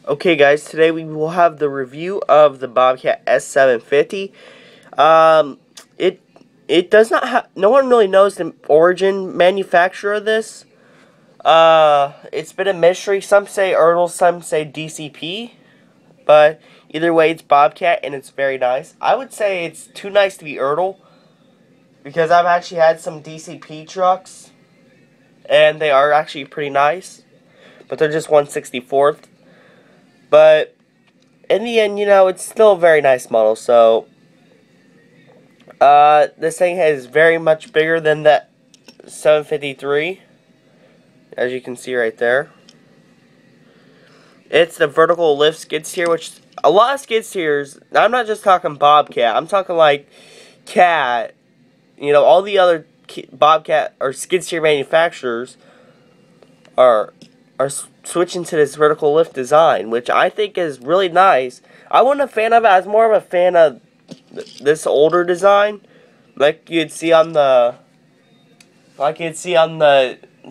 Okay guys, today we will have the review of the Bobcat S750. It does not have, no one really knows the origin manufacturer of this. It's been a mystery. Some say Ertl, some say DCP. But either way, it's Bobcat and it's very nice. I would say it's too nice to be Ertl, because I've actually had some DCP trucks and they are actually pretty nice, but they're just 1/64th. But in the end, you know, it's still a very nice model. So this thing is very much bigger than that 753, as you can see right there. It's the vertical lift skid steer, which a lot of skid steers, I'm not just talking Bobcat, I'm talking like Cat, you know, all the other Bobcat or skid steer manufacturers are switching to this vertical lift design, which I think is really nice. I wasn't a fan of it. I was more of a fan of this older design, like you'd see on the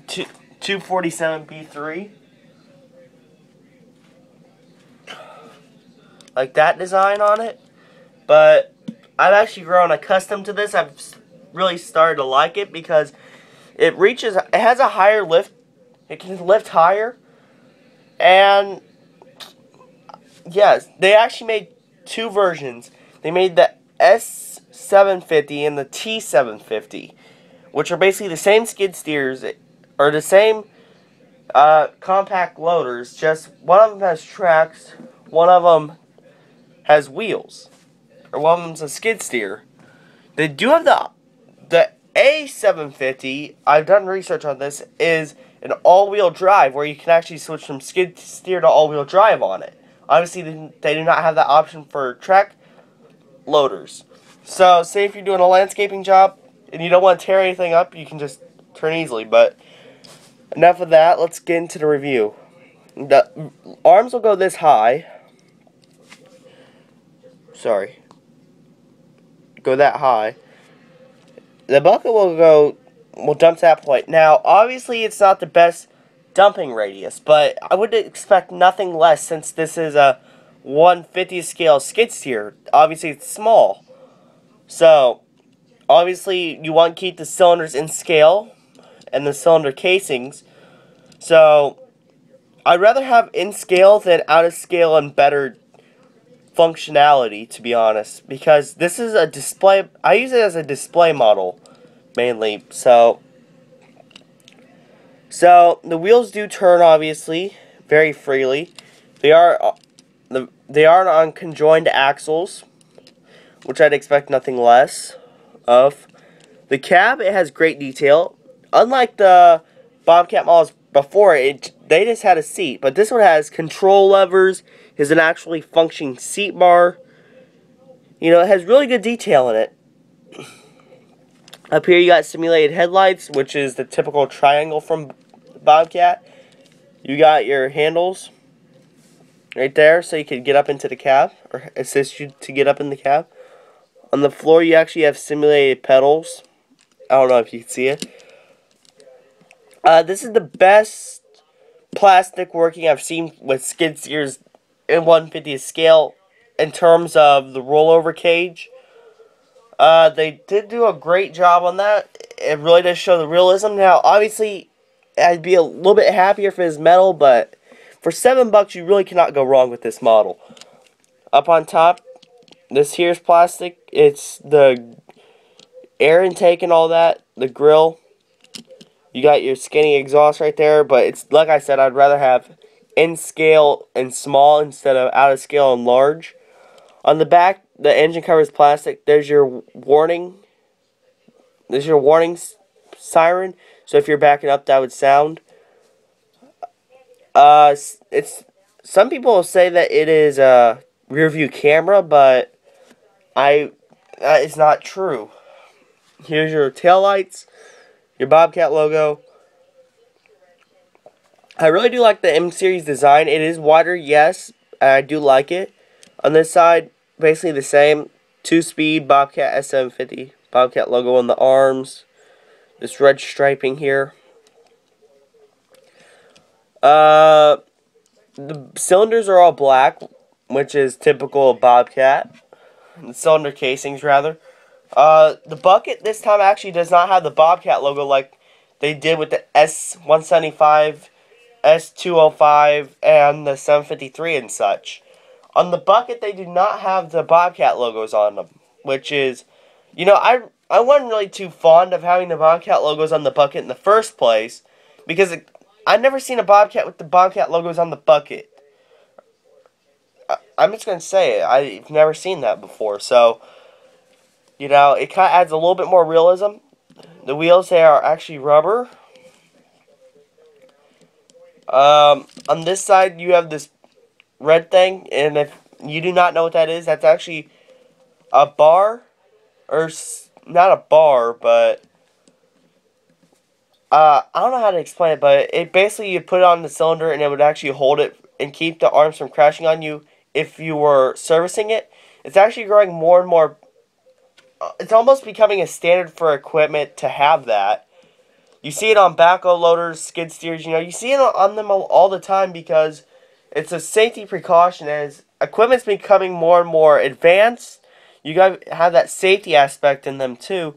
247B3, like that design on it. But I've actually grown accustomed to this. I've really started to like it because it has a higher lift. It can lift higher. And yes, they actually made two versions. They made the S750 and the T750, which are basically the same skid steers, or the same compact loaders, just one of them has tracks, one of them has wheels, or one of them's a skid steer. They do have the A750, I've done research on this, is an all-wheel drive, where you can actually switch from skid steer to all-wheel drive on it. Obviously, they do not have that option for track loaders. So, say if you're doing a landscaping job, and you don't want to tear anything up, you can just turn easily. But, enough of that, let's get into the review. The arms will go this high. Sorry. Go that high. The bucket will dump to that point. Now, obviously, it's not the best dumping radius, but I would expect nothing less since this is a 1/50th scale skid steer. Obviously, it's small. So, obviously, you want to keep the cylinders in scale and the cylinder casings. So, I'd rather have in scale than out of scale and better functionality, to be honest, because this is a display. I use it as a display model mainly. So the wheels do turn, obviously, very freely. They are on conjoined axles, which I'd expect nothing less of. The cab, it has great detail. Unlike the Bobcat models before it, they just had a seat, but this one has control levers, has an actually functioning seat bar. You know, it has really good detail in it. Up here you got simulated headlights, which is the typical triangle from Bobcat. You got your handles right there, so you can get up into the cab, or assist you to get up in the cab. On the floor you actually have simulated pedals. I don't know if you can see it. This is the best plastic working I've seen with skid steers in 1/50th scale in terms of the rollover cage. They did do a great job on that. It really does show the realism. Now, obviously, I'd be a little bit happier if it was metal, but for $7, you really cannot go wrong with this model. Up on top, this here's plastic. It's the air intake and all that, the grill. You got your skinny exhaust right there, but it's like I said, I'd rather have in scale and small instead of out of scale and large. On the back, the engine cover is plastic. There's your warning. There's your warning siren. So if you're backing up, that would sound. Some people say that it is a rear view camera, but that is not true. Here's your taillights, your Bobcat logo. I really do like the M series design. It is wider, yes, I do like it. On this side, basically the same. 2-speed Bobcat S750. Bobcat logo on the arms. This red striping here. The cylinders are all black, which is typical of Bobcat. The cylinder casings, rather. The bucket this time actually does not have the Bobcat logo like they did with the S175, S205, and the 753 and such. On the bucket, they do not have the Bobcat logos on them, which is, I wasn't really too fond of having the Bobcat logos on the bucket in the first place, because I've never seen a Bobcat with the Bobcat logos on the bucket. I'm just going to say it. I've never seen that before, so, it kind of adds a little bit more realism. The wheels, they are actually rubber. On this side, you have this red thing, and if you do not know what that is, that's actually a bar, or not a bar, but I don't know how to explain it, but it basically, you put it on the cylinder and it would actually hold it and keep the arms from crashing on you if you were servicing it. It's actually growing more and more. It's almost becoming a standard for equipment to have that. You see it on backhoe loaders, skid steers, you see it on them all the time because it's a safety precaution. As equipment's becoming more and more advanced, you got to have that safety aspect in them too,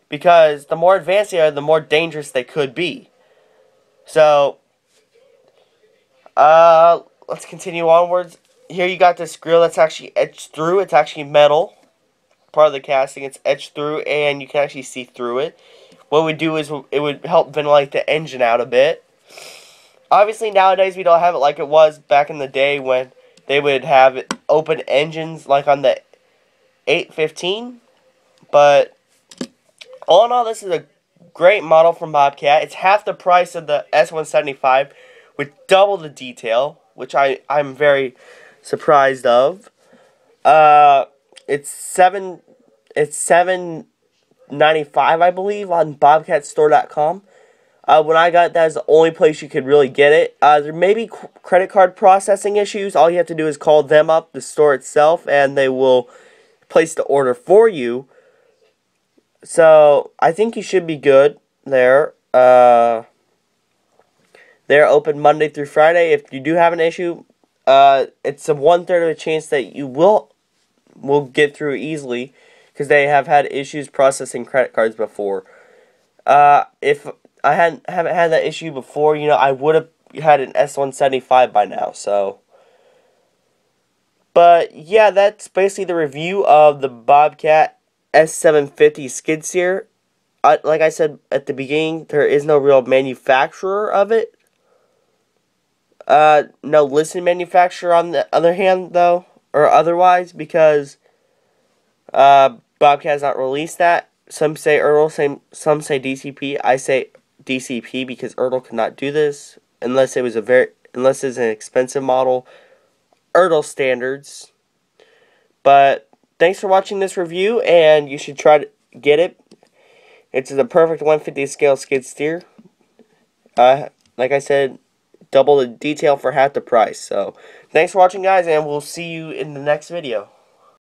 because the more advanced they are, the more dangerous they could be. So, let's continue onwards. Here you got this grill that's actually etched through. It's actually metal. Part of the casting, it's etched through, and you can actually see through it. What it would do is it would help ventilate the engine out a bit. Obviously, nowadays we don't have it like it was back in the day when they would have open engines like on the 815. But all in all, this is a great model from Bobcat. It's half the price of the S175 with double the detail, which I'm very surprised of. It's $7.95, I believe, on BobcatStore.com. When I got it, that is the only place you could really get it. There may be credit card processing issues. All you have to do is call them up, the store itself, and they will place the order for you. So, I think you should be good there. They're open Monday through Friday. If you do have an issue, it's a 1/3 of a chance that you will get through easily, because they have had issues processing credit cards before. If I haven't had that issue before, I would have had an S175 by now, so. But, yeah, that's basically the review of the Bobcat S750 skid steer. Like I said at the beginning, there is no real manufacturer of it. No listed manufacturer on the other hand, though, or otherwise, because Bobcat has not released that. Some say Ertl, some say DCP. I say DCP because Ertl cannot do this unless it's an expensive model. Ertl standards. But thanks for watching this review, and you should try to get it. It's the perfect 150 scale skid steer. Like I said, double the detail for half the price. So, thanks for watching, guys, and we'll see you in the next video.